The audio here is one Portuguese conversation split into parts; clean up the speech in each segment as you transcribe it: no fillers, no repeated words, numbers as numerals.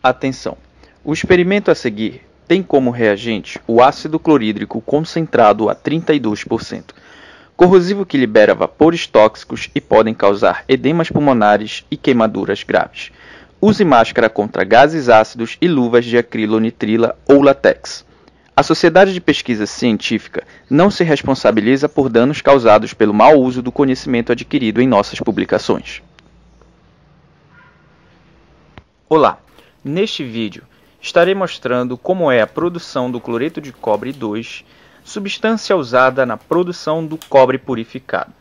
Atenção! O experimento a seguir tem como reagente o ácido clorídrico concentrado a 32%, corrosivo que libera vapores tóxicos e podem causar edemas pulmonares e queimaduras graves. Use máscara contra gases ácidos e luvas de acrilonitrila ou látex. A Sociedade de Pesquisa Científica não se responsabiliza por danos causados pelo mau uso do conhecimento adquirido em nossas publicações. Olá! Neste vídeo, estarei mostrando como é a produção do cloreto de cobre 2, substância usada na produção do cobre purificado.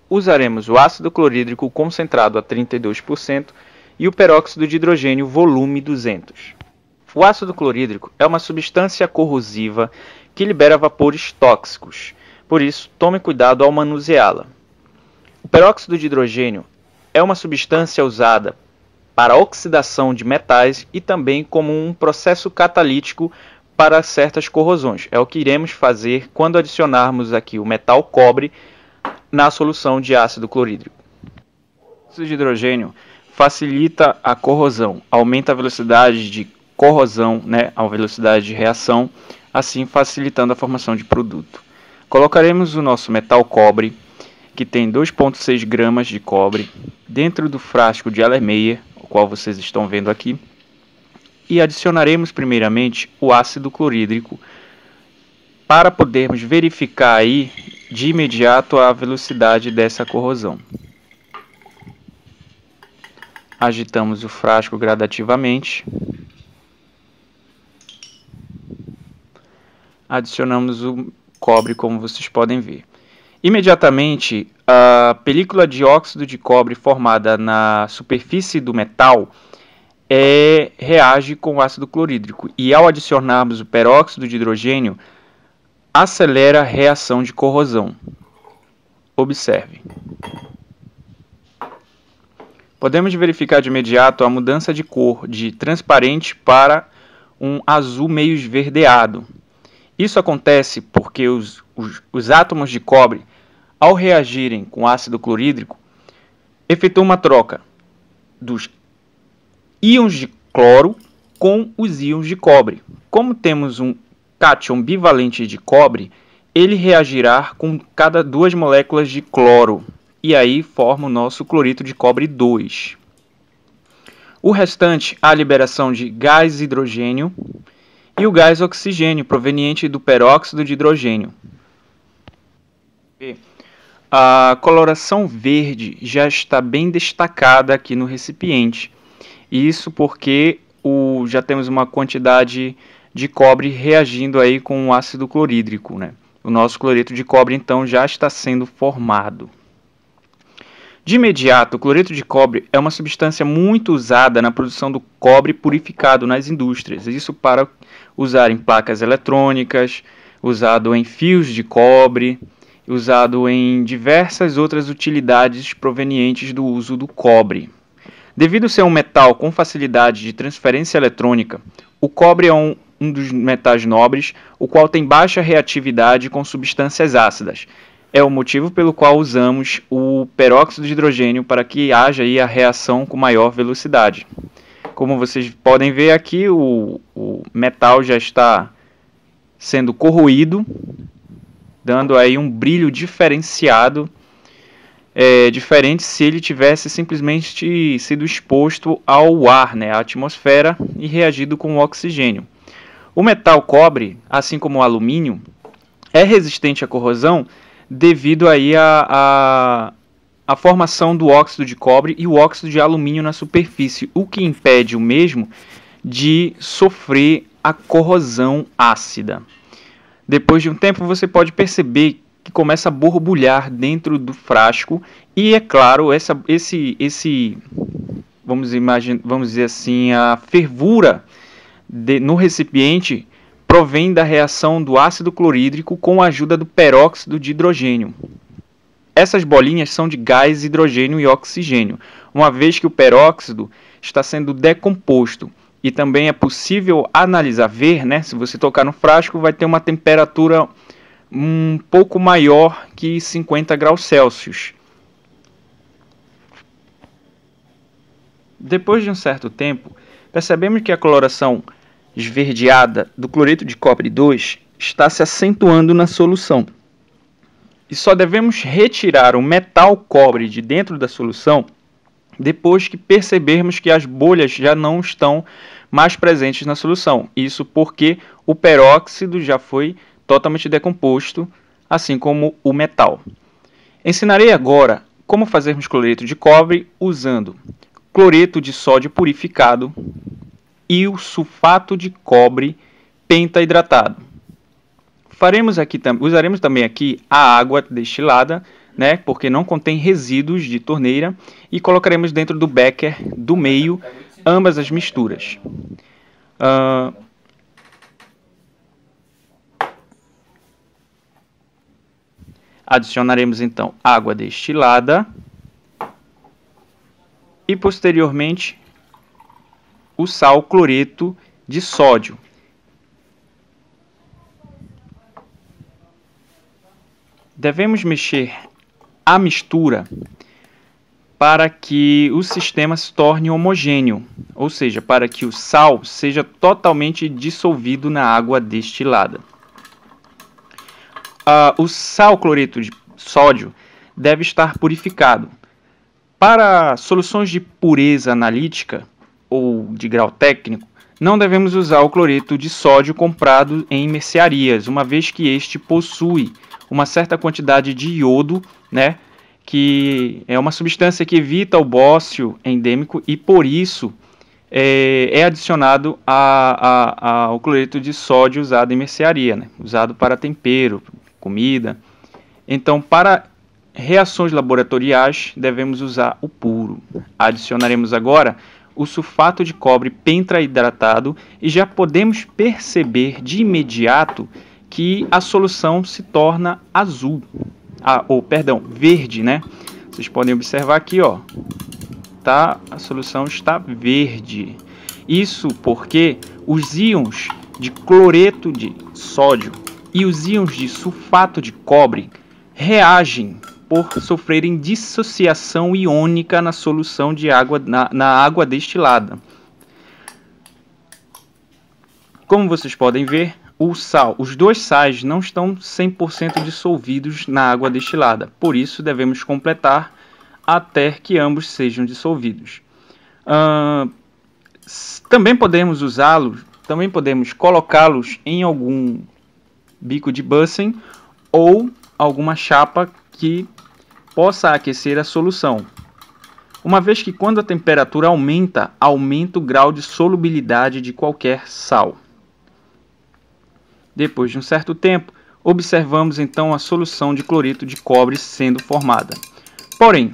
Usaremos o ácido clorídrico concentrado a 32% e o peróxido de hidrogênio volume 200. O ácido clorídrico é uma substância corrosiva que libera vapores tóxicos, por isso tome cuidado ao manuseá-la. O peróxido de hidrogênio é uma substância usada para a oxidação de metais e também como um processo catalítico para certas corrosões. É o que iremos fazer quando adicionarmos aqui o metal cobre na solução de ácido clorídrico. O óxido de hidrogênio facilita a corrosão, aumenta a velocidade de corrosão, a velocidade de reação, assim facilitando a formação de produto. Colocaremos o nosso metal cobre, que tem 2,6 gramas de cobre, dentro do frasco de Erlenmeyer, o qual vocês estão vendo aqui, e adicionaremos primeiramente o ácido clorídrico para podermos verificar aí de imediato a velocidade dessa corrosão. Agitamos o frasco gradativamente. Adicionamos o cobre, como vocês podem ver. Imediatamente, a película de óxido de cobre formada na superfície do metal reage com o ácido clorídrico e, ao adicionarmos o peróxido de hidrogênio, acelera a reação de corrosão. Observe. Podemos verificar de imediato a mudança de cor de transparente para um azul meio esverdeado. Isso acontece porque os átomos de cobre, ao reagirem com ácido clorídrico, efetuam uma troca dos íons de cloro com os íons de cobre. Como temos um cátion bivalente de cobre, ele reagirá com cada duas moléculas de cloro, e aí forma o nosso cloreto de cobre 2. O restante, a liberação de gás hidrogênio e o gás oxigênio, proveniente do peróxido de hidrogênio. A coloração verde já está bem destacada aqui no recipiente. Isso porque já temos uma quantidade de cobre reagindo aí com o ácido clorídrico, O nosso cloreto de cobre, então, já está sendo formado. De imediato, o cloreto de cobre é uma substância muito usada na produção do cobre purificado nas indústrias. Isso para usar em placas eletrônicas, usado em fios de cobre, usado em diversas outras utilidades provenientes do uso do cobre. Devido a ser um metal com facilidade de transferência eletrônica, o cobre é um dos metais nobres, o qual tem baixa reatividade com substâncias ácidas. É o motivo pelo qual usamos o peróxido de hidrogênio para que haja aí a reação com maior velocidade. Como vocês podem ver aqui, o metal já está sendo corroído, dando aí um brilho diferenciado, diferente se ele tivesse simplesmente sido exposto ao ar, à atmosfera, e reagido com o oxigênio. O metal cobre, assim como o alumínio, é resistente à corrosão devido aí à formação do óxido de cobre e o óxido de alumínio na superfície, o que impede o mesmo de sofrer a corrosão ácida. Depois de um tempo, você pode perceber que começa a borbulhar dentro do frasco e, é claro, vamos dizer assim, a fervura no recipiente provém da reação do ácido clorídrico com a ajuda do peróxido de hidrogênio. Essas bolinhas são de gás, hidrogênio e oxigênio, uma vez que o peróxido está sendo decomposto. E também é possível analisar, se você tocar no frasco, vai ter uma temperatura um pouco maior que 50 graus Celsius. Depois de um certo tempo, percebemos que a coloração esverdeada do cloreto de cobre 2 está se acentuando na solução. E só devemos retirar o metal cobre de dentro da solução depois que percebermos que as bolhas já não estão mais presentes na solução. Isso porque o peróxido já foi totalmente decomposto, assim como o metal. Ensinarei agora como fazermos cloreto de cobre usando cloreto de sódio purificado e o sulfato de cobre pentaidratado. Usaremos também aqui a água destilada, né, porque não contém resíduos de torneira, e colocaremos dentro do becker do meio ambas as misturas. Adicionaremos então água destilada e posteriormente o sal cloreto de sódio. Devemos mexer a mistura para que o sistema se torne homogêneo, ou seja, para que o sal seja totalmente dissolvido na água destilada. O sal cloreto de sódio deve estar purificado. Para soluções de pureza analítica ou de grau técnico, não devemos usar o cloreto de sódio comprado em mercearias, uma vez que este possui uma certa quantidade de iodo, né, que é uma substância que evita o bócio endêmico e por isso é adicionado ao cloreto de sódio usado em mercearia, né, usado para tempero, comida. Então, para reações laboratoriais, devemos usar o puro. Adicionaremos agora o sulfato de cobre pentaidratado e já podemos perceber de imediato que a solução se torna azul, verde, né? Vocês podem observar aqui, ó, a solução está verde. Isso porque os íons de cloreto de sódio e os íons de sulfato de cobre reagem por sofrerem dissociação iônica na solução de água na água destilada. Como vocês podem ver, os dois sais não estão 100% dissolvidos na água destilada, por isso devemos completar até que ambos sejam dissolvidos. Também podemos colocá-los em algum bico de Bunsen ou alguma chapa que possa aquecer a solução. Uma vez que quando a temperatura aumenta o grau de solubilidade de qualquer sal. Depois de um certo tempo, observamos então a solução de cloreto de cobre sendo formada. Porém,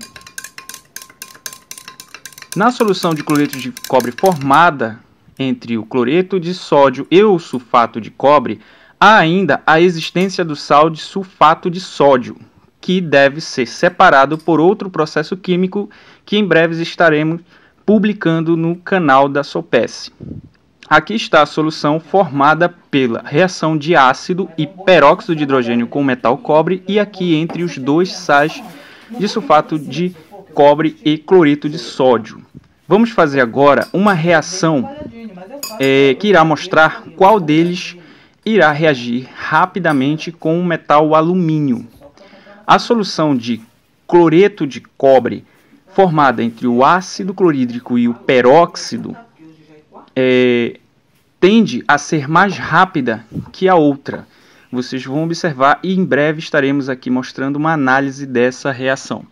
na solução de cloreto de cobre formada entre o cloreto de sódio e o sulfato de cobre, há ainda a existência do sal de sulfato de sódio, que deve ser separado por outro processo químico que em breve estaremos publicando no canal da SOPES. Aqui está a solução formada pela reação de ácido e peróxido de hidrogênio com metal cobre e aqui entre os dois sais de sulfato de cobre e cloreto de sódio. Vamos fazer agora uma reação que irá mostrar qual deles irá reagir rapidamente com o metal alumínio. A solução de cloreto de cobre formada entre o ácido clorídrico e o peróxido tende a ser mais rápida que a outra. Vocês vão observar e em breve estaremos aqui mostrando uma análise dessa reação.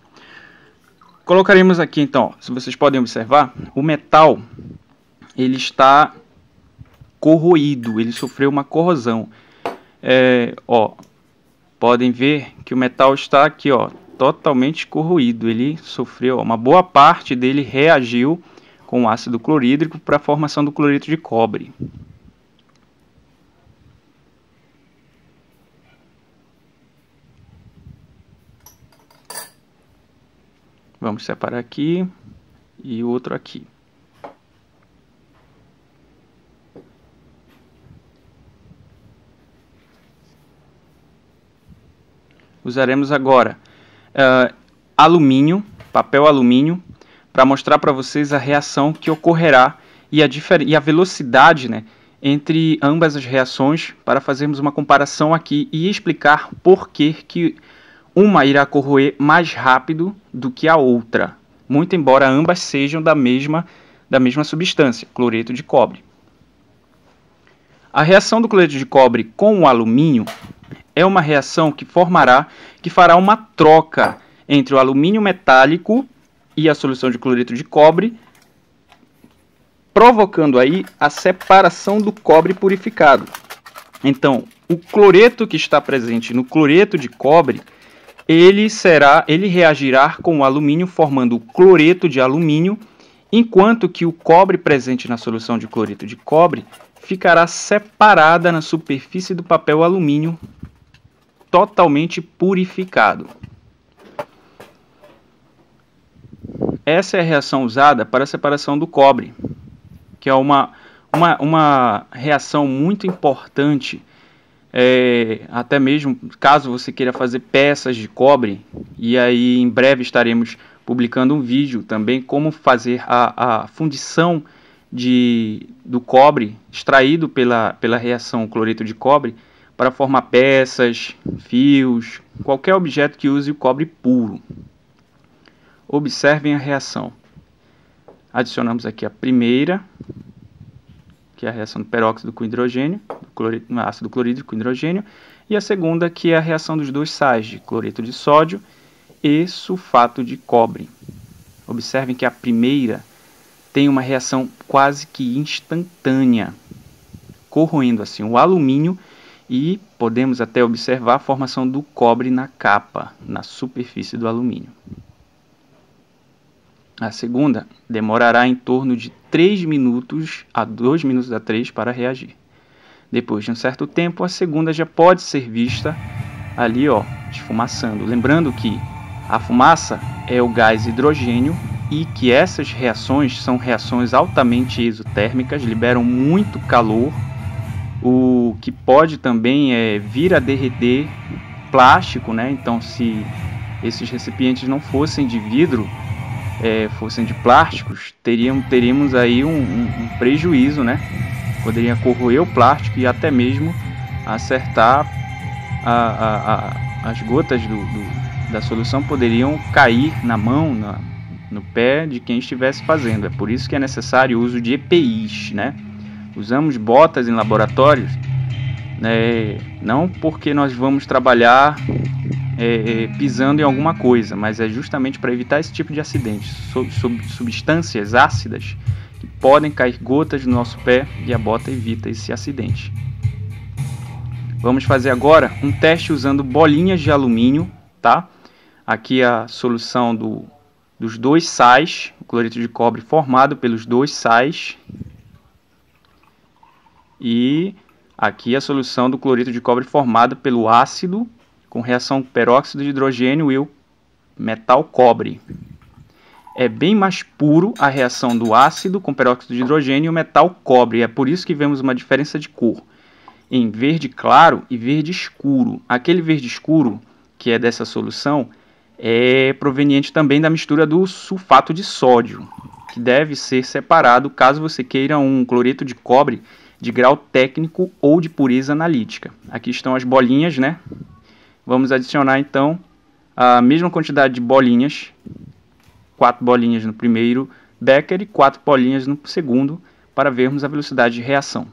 Colocaremos aqui então, se vocês podem observar, o metal ele está corroído, ele sofreu uma corrosão. Podem ver que o metal está aqui, ó, totalmente corroído. Ele sofreu, uma boa parte dele reagiu com o ácido clorídrico para a formação do cloreto de cobre. Vamos separar aqui e o outro aqui. Usaremos agora alumínio, papel alumínio, para mostrar para vocês a reação que ocorrerá e a velocidade, né, entre ambas as reações, para fazermos uma comparação aqui e explicar por que uma irá corroer mais rápido do que a outra, muito embora ambas sejam da mesma substância, cloreto de cobre. A reação do cloreto de cobre com o alumínio é uma reação que fará uma troca entre o alumínio metálico e a solução de cloreto de cobre, provocando aí a separação do cobre purificado. Então, o cloreto que está presente no cloreto de cobre, ele reagirá com o alumínio formando o cloreto de alumínio, enquanto que o cobre presente na solução de cloreto de cobre ficará separada na superfície do papel alumínio, totalmente purificado. Essa é a reação usada para a separação do cobre, que é uma reação muito importante, até mesmo caso você queira fazer peças de cobre, e aí em breve estaremos publicando um vídeo também como fazer a fundição do cobre extraído pela reação cloreto de cobre para formar peças, fios, qualquer objeto que use o cobre puro. Observem a reação. Adicionamos aqui a primeira, que é a reação do peróxido com hidrogênio, ácido clorídrico com hidrogênio, e a segunda, que é a reação dos dois sais, de cloreto de sódio e sulfato de cobre. Observem que a primeira tem uma reação quase que instantânea, corroendo assim o alumínio, e podemos até observar a formação do cobre na capa, na superfície do alumínio. A segunda demorará em torno de 3 minutos a 2 minutos a 3 para reagir. Depois de um certo tempo, a segunda já pode ser vista ali, esfumaçando. Lembrando que a fumaça é o gás hidrogênio e que essas reações são reações altamente exotérmicas, liberam muito calor, o que pode também vir a derreter plástico, né? Então, se esses recipientes não fossem de vidro, fossem de plásticos, teríamos aí um prejuízo, né? Poderia corroer o plástico e até mesmo acertar as gotas da solução, poderiam cair na mão, no pé de quem estivesse fazendo. É por isso que é necessário o uso de EPIs, né? Usamos botas em laboratórios, né? Não porque nós vamos trabalhar pisando em alguma coisa, mas é justamente para evitar esse tipo de acidente, substâncias ácidas que podem cair gotas no nosso pé, e a bota evita esse acidente. Vamos fazer agora um teste usando bolinhas de alumínio, tá? Aqui a solução dos dois sais, o cloreto de cobre formado pelos dois sais, e aqui a solução do cloreto de cobre formada pelo ácido com reação peróxido de hidrogênio e o metal cobre. É bem mais puro a reação do ácido com peróxido de hidrogênio e o metal cobre. É por isso que vemos uma diferença de cor em verde claro e verde escuro. Aquele verde escuro, que é dessa solução, é proveniente também da mistura do sulfato de sódio, que deve ser separado caso você queira um cloreto de cobre de grau técnico ou de pureza analítica. Aqui estão as bolinhas, né? Vamos adicionar então a mesma quantidade de bolinhas, 4 bolinhas no primeiro becker e 4 bolinhas no segundo, para vermos a velocidade de reação.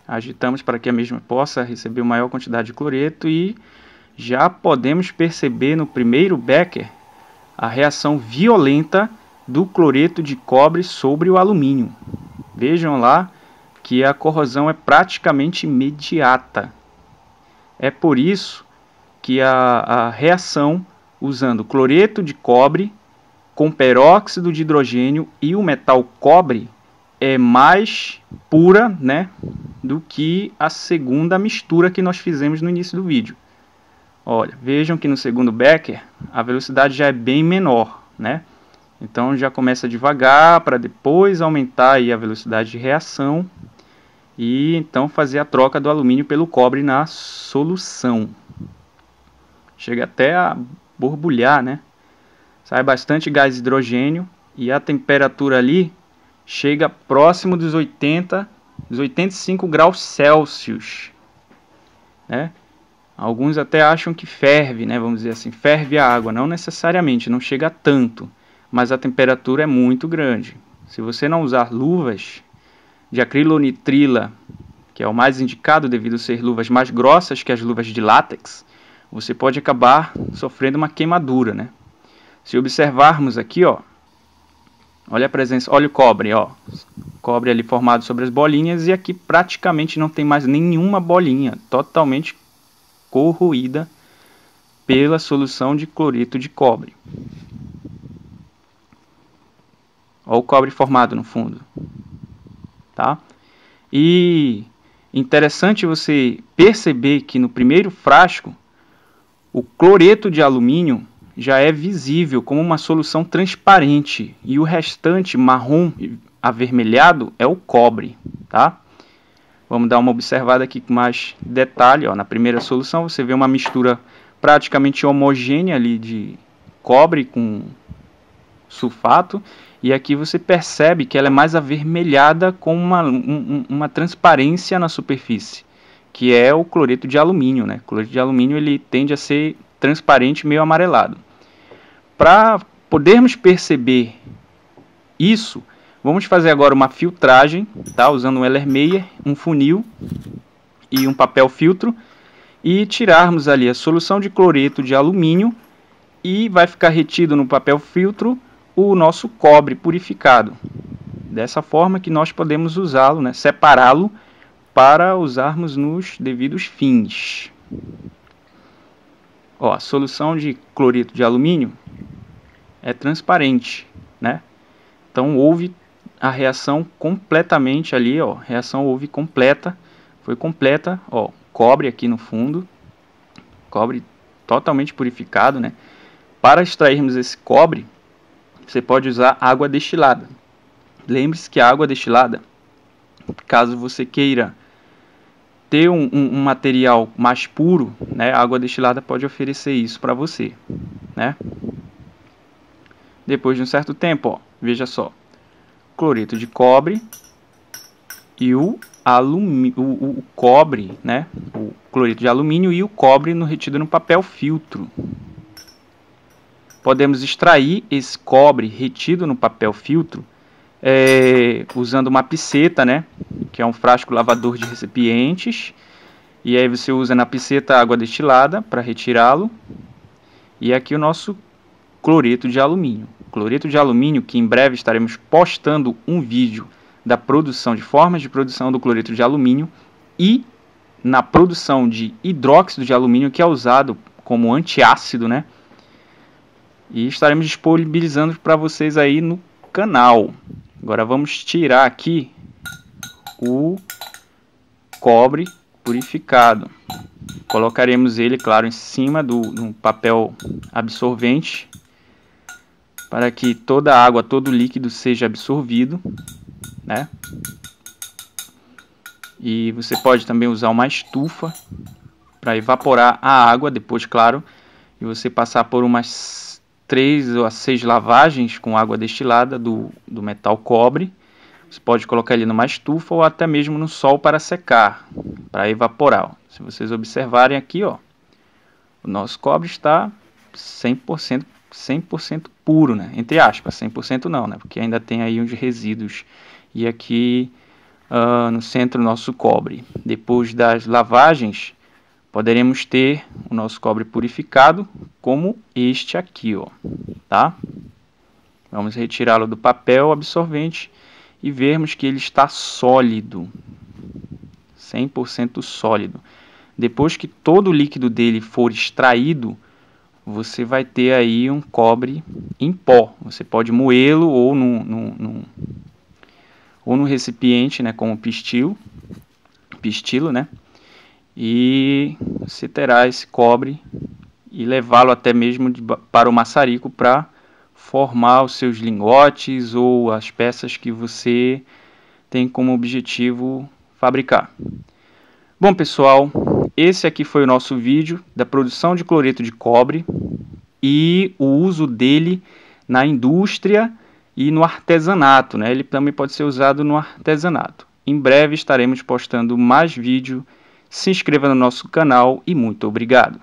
Agitamos para que a mesma possa receber uma maior quantidade de cloreto e já podemos perceber no primeiro becker a reação violenta do cloreto de cobre sobre o alumínio. Vejam lá que a corrosão é praticamente imediata. É por isso que a reação usando cloreto de cobre com peróxido de hidrogênio e o metal cobre é mais pura, né, do que a segunda mistura que nós fizemos no início do vídeo. Olha, vejam que no segundo becker a velocidade já é bem menor, né? Então já começa devagar para depois aumentar aí a velocidade de reação e então fazer a troca do alumínio pelo cobre na solução. Chega até a borbulhar, né? sai bastante gás hidrogênio e a temperatura ali chega próximo dos 85 graus Celsius, né? Alguns até acham que ferve, né? Vamos dizer assim, ferve a água. Não necessariamente, não chega a tanto, mas a temperatura é muito grande. Se você não usar luvas de acrilonitrila, que é o mais indicado devido a ser luvas mais grossas que as luvas de látex, você pode acabar sofrendo uma queimadura, né? Se observarmos aqui, ó, olha a presença, olha o cobre, ó, cobre ali formado sobre as bolinhas, e aqui praticamente não tem mais nenhuma bolinha, totalmente corroída pela solução de cloreto de cobre. Olha o cobre formado no fundo, tá? E interessante você perceber que no primeiro frasco o cloreto de alumínio já é visível como uma solução transparente e o restante marrom avermelhado é o cobre, tá? Vamos dar uma observada aqui com mais detalhe, ó. Na primeira solução você vê uma mistura praticamente homogênea ali de cobre com sulfato, e aqui você percebe que ela é mais avermelhada com uma transparência na superfície, que é o cloreto de alumínio, né? O cloreto de alumínio ele tende a ser transparente, meio amarelado. Para podermos perceber isso, vamos fazer agora uma filtragem, tá? Usando um Erlenmeyer, um funil e um papel filtro, e tirarmos ali a solução de cloreto de alumínio, e vai ficar retido no papel filtro o nosso cobre purificado. Dessa forma que nós podemos usá-lo, né? Separá-lo para usarmos nos devidos fins. Ó, a solução de cloreto de alumínio é transparente, né? Então houve a reação completamente ali, ó, reação houve completa, foi completa, ó, cobre aqui no fundo, cobre totalmente purificado, né? Para extrairmos esse cobre, você pode usar água destilada. Lembre-se que a água destilada, caso você queira ter um material mais puro, né, a água destilada pode oferecer isso para você, né? Depois de um certo tempo, ó, veja só, cloreto de cobre e o cobre, né, o cloreto de alumínio e o cobre retido no papel filtro. Podemos extrair esse cobre retido no papel filtro usando uma piceta, né, que é um frasco lavador de recipientes, e aí você usa na piceta água destilada para retirá-lo, e aqui o nosso cloreto de alumínio. Cloreto de alumínio, que em breve estaremos postando um vídeo da produção, de formas de produção do cloreto de alumínio e na produção de hidróxido de alumínio, que é usado como antiácido, né? E estaremos disponibilizando para vocês aí no canal. Agora vamos tirar aqui o cobre purificado. Colocaremos ele, claro, em cima do papel absorvente, para que toda a água, todo o líquido seja absorvido, né? E você pode também usar uma estufa para evaporar a água depois, claro, e você passar por umas 3 ou 6 lavagens com água destilada do metal cobre. Você pode colocar ele numa estufa ou até mesmo no sol para secar, para evaporar. Se vocês observarem aqui, ó, o nosso cobre está 100% puro, né? Entre aspas, 100% não, né? Porque ainda tem aí uns resíduos. E aqui no centro o nosso cobre. Depois das lavagens, poderemos ter o nosso cobre purificado, como este aqui, ó, tá? Vamos retirá-lo do papel absorvente e vermos que ele está sólido, 100% sólido. Depois que todo o líquido dele for extraído, você vai ter aí um cobre em pó. Você pode moê-lo ou no recipiente, né, como pistilo, né? E você terá esse cobre e levá-lo até mesmo para o maçarico para formar os seus lingotes ou as peças que você tem como objetivo fabricar. Bom, pessoal, esse aqui foi o nosso vídeo da produção de cloreto de cobre e o uso dele na indústria e no artesanato, né? Ele também pode ser usado no artesanato. Em breve estaremos postando mais vídeo. Se inscreva no nosso canal e muito obrigado.